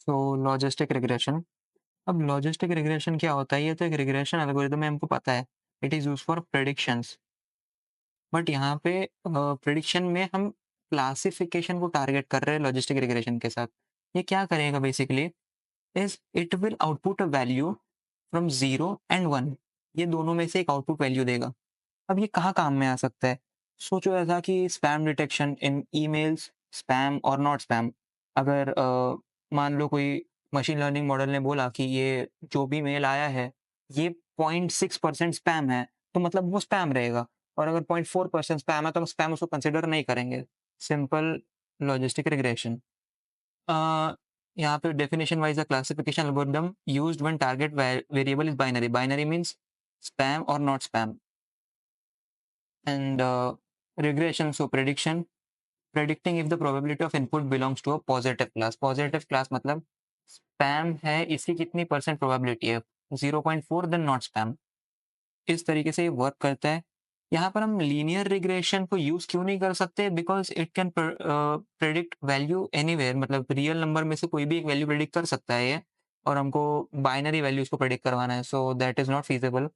तो logistic regression. अब logistic regression क्या होता है? ये तो एक रिग्रेशन एल्गोरिदम है, हमको पता है। It is used for predictions. But यहाँ पे प्रेडिक्शन में हम क्लासिफिकेशन को टारगेट कर रहे हैं लॉजिस्टिक रिग्रेशन के साथ। ये क्या करेगा basically is it will output a value from 0 and 1। ये दोनों में से एक आउटपुट वैल्यू देगा। अब ये कहाँ काम में आ सकता है? सोचो ऐसा कि स्पैम डिटेक्शन इन ईमेल्स, स्पैम और नॉट स्पैम। अगर मान लो कोई मशीन लर्निंग मॉडल ने बोला कि ये जो भी मेल आया है, ये 0.6% स्पैम है, तो मतलब वो स्पैम रहेगा। और अगर 0.4% स्पैम है, तो हम स्पैम उसको कंसिडर नहीं करेंगे। Simple logistic regression. यहाँ पे definition wise a classification algorithm used when target variable is binary. Binary means spam और not spam. And regression, so prediction, predicting if the probability of input belongs to a positive class. Positive class मतलब spam है, इसकी कितनी percent probability है? 0.4, then not spam. इस तरीके से work करता है। यहाँ पर हम लीनियर रिग्रेशन को यूज क्यों नहीं कर सकते? Because it can predict value anywhere, मतलब रियल नंबर में से कोई भी एक वैल्यू प्रेडिक्ट कर सकता है ये, और हमको बाइनरी वैल्यूज को प्रेडिक्ट करवाना है, so that is not feasible.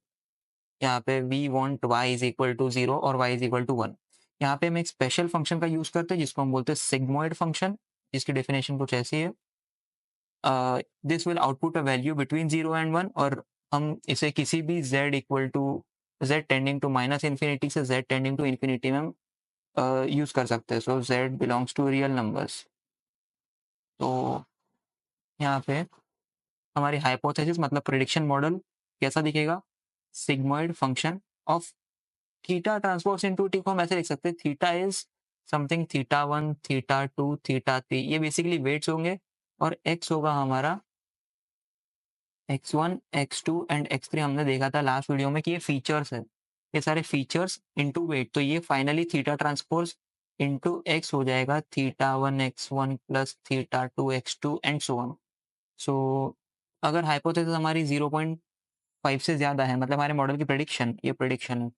यहाँ पे we want y is equal to 0 और y इज इक्वल टू 1। यहाँ पे हम एक स्पेशल फंक्शन का यूज करते हैं जिसको हम बोलते हैं सिग्मोइड फंक्शन, जिसकी डेफिनेशन कुछ ऐसी है। This will output a value between 0 and 1, और हम इसे किसी भी z equal to z tending to minus infinity से z टेंडिंग टू इन्फिनिटी में हम यूज कर सकते हैं। So z belongs to real numbers. तो यहाँ पे हमारी हाइपोथेसिस मतलब प्रिडिक्शन मॉडल कैसा दिखेगा? Sigmoid function of theta transpose into T को हम ऐसे लिख सकते हैं, theta is something theta 1, theta 2, theta 3। ये बेसिकली वेट्स होंगे, और x होगा हमारा x1, x2 एंड x3। हमने देखा था लास्ट वीडियो में कि ये फीचर्स है, ये सारे फीचर्स इनटू वेट। तो ये finally theta transpose into x हो जाएगा, theta 1 x1 plus theta 2 x2 and so on. So अगर हाइपोथेसिस हमारी 0.5 से ज्यादा है, मतलब हमारे मॉडल की प्रेडिक्शन, ये प्रेडिक्शन है,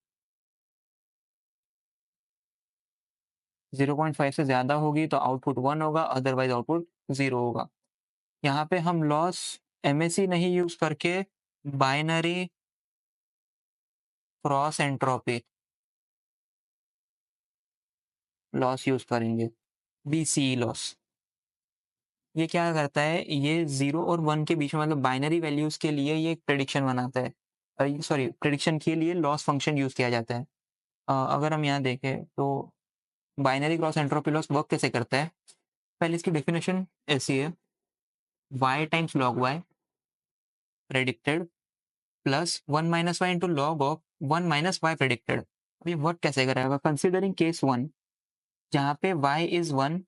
0.5 से ज़्यादा होगी तो आउटपुट 1 होगा, अदरवाइज आउटपुट 0 होगा। यहाँ पे हम लॉस एमएसई नहीं यूज करके binary cross entropy loss use करेंगे, बीसीई लॉस। ये क्या करता है? ये 0 और 1 के बीच में, मतलब बाइनरी वैल्यूज के लिए ये एक प्रेडिक्शन बनाता है। सॉरी, प्रेडिक्शन के लिए लॉस फंक्शन यूज किया जाता है। अगर हम यहाँ देखें तो binary cross entropy loss work कैसे करता है? पहले इसकी डेफिनेशन ऐसी है, y times log y predicted plus 1 minus Y into log of 1 minus Y predicted. अब ये वर्क कैसे करेगा? कंसिडरिंग केस 1, जहाँ पे y is 1,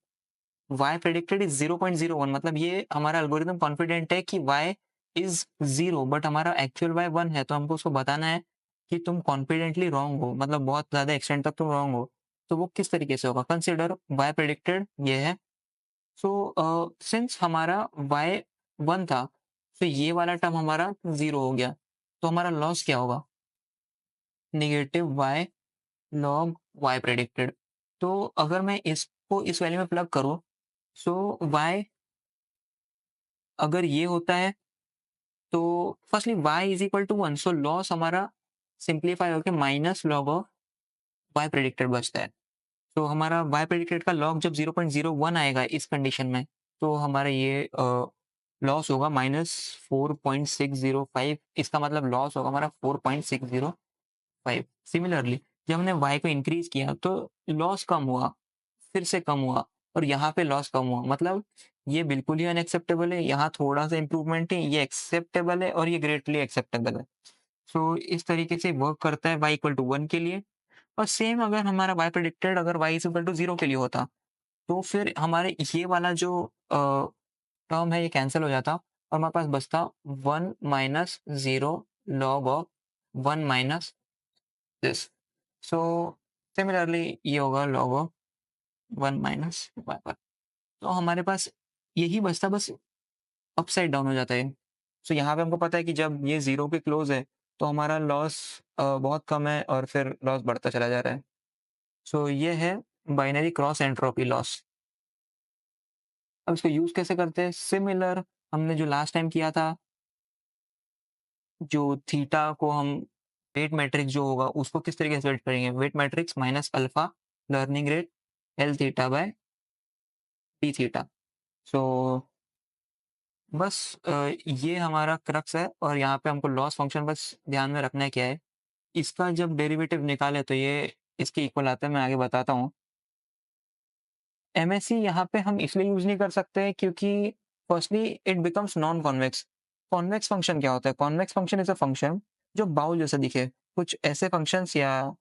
y predicted is 0.01। मतलब ये हमारा एल्गोरिथम कॉन्फिडेंट है कि y इज 0, बट हमारा एक्चुअल y 1 है, तो हमको उसको बताना है कि तुम कॉन्फिडेंटली रॉन्ग हो, मतलब बहुत ज्यादा एक्सटेंड तक तुम रॉन्ग हो। तो वो किस तरीके से होगा? कंसिडर y प्रेडिक्टेड ये है। सो सिंस हमारा y 1 था, तो ये वाला टर्म हमारा 0 हो गया, तो हमारा लॉस क्या होगा? Negative Y log Y predicted. तो अगर मैं इसको इस वैल्यू में प्लग करूं, सो वाई अगर ये होता है, तो firstly Y is equal to 1, so loss हमारा सिंप्लीफाई होकर minus log of Y predicted बचता है। तो हमारा वाई प्रेडिक्टेड का लॉग जब 0.01 आएगा इस कंडीशन में, तो हमारा ये लॉस होगा -4.605। इसका मतलब लॉस होगा हमारा 4.605। सिमिलरली जब हमने y को इंक्रीज किया तो लॉस कम हुआ, फिर से कम हुआ, और यहाँ पे लॉस कम हुआ। मतलब ये बिल्कुल ही अनएक्सेप्टेबल है, यहाँ थोड़ा सा इंप्रूवमेंट है, ये एक्सेप्टेबल है, और ये ग्रेटली एक्सेप्टेबल है। सो इस तरीके से वर्क करता है y इक्वल टू 1 के लिए। और सेम अगर हमारा y प्रेडिक्टेड अगर y इज इक्वल टू 0 के लिए होता, तो फिर हमारे ये वाला जो टर्म है ये कैंसिल हो जाता, और हमारे पास बचता 1 minus 0 log of 1 minus this. So similarly ये होगा लॉग ऑफ 1 माइनस y। तो हमारे पास यही बचता, बस अपसाइड डाउन हो जाता है। सो यहाँ पे हमको पता है कि जब ये 0 के क्लोज है, तो हमारा लॉस बहुत कम है, और फिर लॉस बढ़ता चला जा रहा है। सो ये है बाइनरी क्रॉस एंट्रोपी लॉस। अब इसको यूज़ कैसे करते हैं? सिमिलर हमने जो लास्ट टाइम किया था, जो थीटा को हम वेट मैट्रिक्स जो होगा उसको किस तरीके से वेट करेंगे? Weight matrix minus alpha learning rate L theta by D theta. So बस ये हमारा क्रक्स है और यहाँ पे हमको लॉस फंक्शन बस ध्यान में रखना है क्या है, इसका जब डेरिवेटिव निकाले तो ये इसके इक्वल आता है, मैं आगे बताता हूँ। एमएससी यहाँ पे हम इसलिए यूज़ नहीं कर सकते क्योंकि firstly it becomes non convex. Convex function क्या होता है? Convex function is a function जो बाउल जैसा दिखे। कुछ ऐसे फंक्शंस या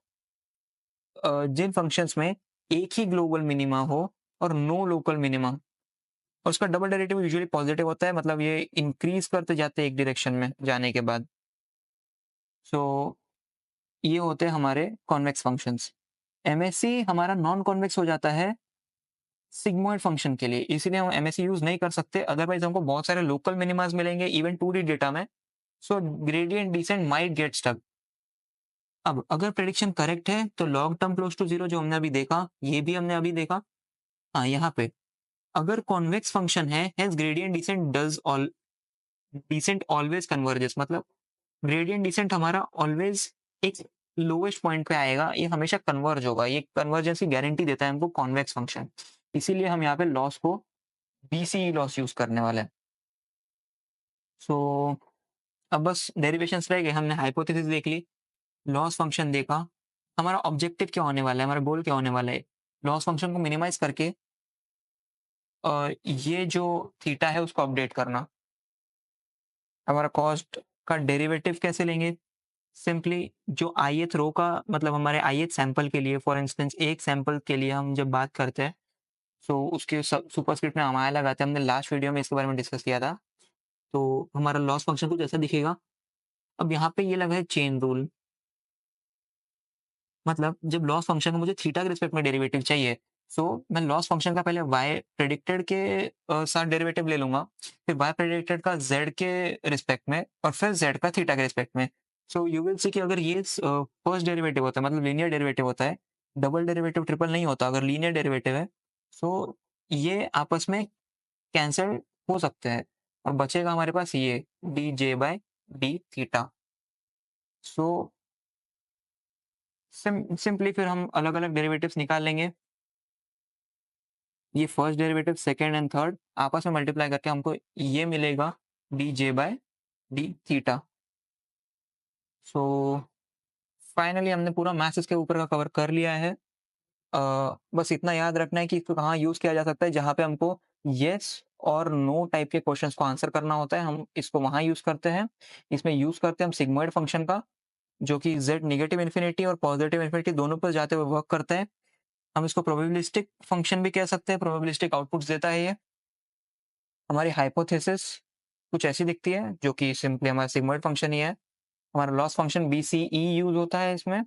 जिन फंक्शंस में एक ही ग्लोबल मिनिमा हो और नो लोकल मिनिमा, और उसका डबल डेरिवेटिव यूजुअली पॉजिटिव होता है, मतलब ये इंक्रीज करते जाते हैं एक डायरेक्शन में जाने के बाद। सो ये होते हैं हमारे कॉन्वेक्स फंक्शंस। एमएससी हमारा नॉन कॉन्वेक्स हो जाता है सिग्मॉइड फंक्शन के लिए, इसीलिए हम एमएससी यूज नहीं कर सकते, अदरवाइज हमको बहुत सारे लोकल मिनिमास मिलेंगे इवन 2D डेटा में। So gradient descent might get stuck. अब अगर प्रेडिक्शन करेक्ट है तो log term close to zero जो हमने अभी देखा, ये भी हमने अभी देखा। हाँ, यहाँ पे अगर कॉन्वेक्स फंक्शन है hence gradient descent does all descent always converges, मतलब ग्रेडियंट डिसेंट हमारा ऑलवेज एक लोवेस्ट पॉइंट पे आएगा, ये हमेशा कन्वर्ज होगा, ये कन्वर्जेंस की गारंटी देता है हमको कॉन्वेक्स फंक्शन। इसीलिए हम यहाँ पे लॉस को बीसीई लॉस यूज करने वाले हैं। सो अब बस डेरिवेशंस रह गए, हमने हाइपोथेसिस देख ली, लॉस फंक्शन देखा, हमारा ऑब्जेक्टिव क्या होने वाला है, हमारा गोल क्या होने वाला है, लॉस फंक्शन को मिनिमाइज करके ये जो थीटा है उसको अपडेट करना। हमारा कॉस्ट का डेरिवेटिव कैसे लेंगे? सिंपली जो ith रो का, मतलब हमारे ith सैंपल के लिए, फॉर इंस्टेंस एक सैंपल के लिए हम जब बात करते हैं तो उसके सुपरस्क्रिप्ट में हमारा लगाते हैं, हमने लास्ट वीडियो में इसके बारे में डिस्कस किया था। तो हमारा लॉस फंक्शन कुछ ऐसा दिखेगा। अब यहाँ पे ये लगा है चेन रूल, मतलब जब लॉस फंक्शन का मुझे थीटा के रिस्पेक्ट में डेरिवेटिव चाहिए, सो मैं लॉस फंक्शन का पहले वाई प्रेडिक्टेड के साथ डेरिवेटिव ले लूंगा, फिर वाई प्रेडिक्टेड का जेड के रिस्पेक्ट में, और फिर जेड का थीटा के रिस्पेक्ट में। सो यू विल सी कि अगर ये फर्स्ट डेरिवेटिव होता है, मतलब लीनियर डेरिवेटिव होता है, डबल डेरिवेटिव ट्रिपल नहीं होता, अगर लीनियर डेरिवेटिव है, सो ये आपस में कैंसिल हो सकते हैं और बचेगा हमारे पास ये D J by D theta. So simply फिर हम अलग अलग डेरिवेटिव्स निकाल लेंगे, ये first derivative second and third आपस में मल्टीप्लाई करके हमको ये मिलेगा D J by D theta. So finally हमने पूरा मैथ्स इसके ऊपर का कवर कर लिया है। बस इतना याद रखना है कि इसको कहाँ यूज किया जा सकता है, जहाँ पे हमको यस और नो टाइप के क्वेश्चंस को आंसर करना होता है, हम इसको वहां यूज करते हैं। इसमें यूज करते हैं हम सिग्मॉइड फंक्शन का, जो कि z नेगेटिव इन्फिनिटी और पॉजिटिव इन्फिनिटी दोनों पर जाते हुए वर्क करते हैं। हम इसको प्रोबेबिलिस्टिक फंक्शन भी कह सकते हैं, प्रोबेबिलिस्टिक आउटपुट्स देता है ये। हमारी हाइपोथेसिस कुछ ऐसी दिखती है जो कि सिंपली हमारा सिग्मॉइड फंक्शन ही है। हमारा लॉस फंक्शन बीसीई यूज होता है इसमें,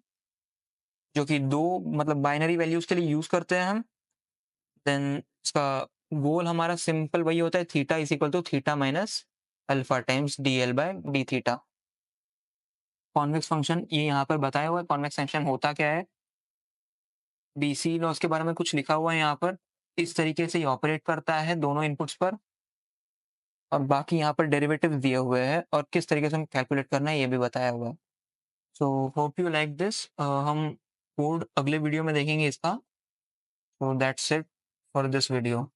जो कि दो मतलब बाइनरी वैल्यूज के लिए यूज करते हैं हम। देन इसका गोल हमारा सिंपल वही होता है, theta is equal to theta minus alpha times D L by D theta. Convex function ये यहाँ पर बताया हुआ है, कॉन्वेक्स फंक्शन होता क्या है, बीसी लॉस के बारे में कुछ लिखा हुआ है यहाँ पर, इस तरीके से ये ऑपरेट करता है दोनों इनपुट्स पर, और बाकी यहाँ पर डेरिवेटिव दिए हुए हैं और किस तरीके से हम कैलकुलेट करना है ये भी बताया हुआ है। So hope you like this, हम कोड अगले वीडियो में देखेंगे इसका। So that's it for this video.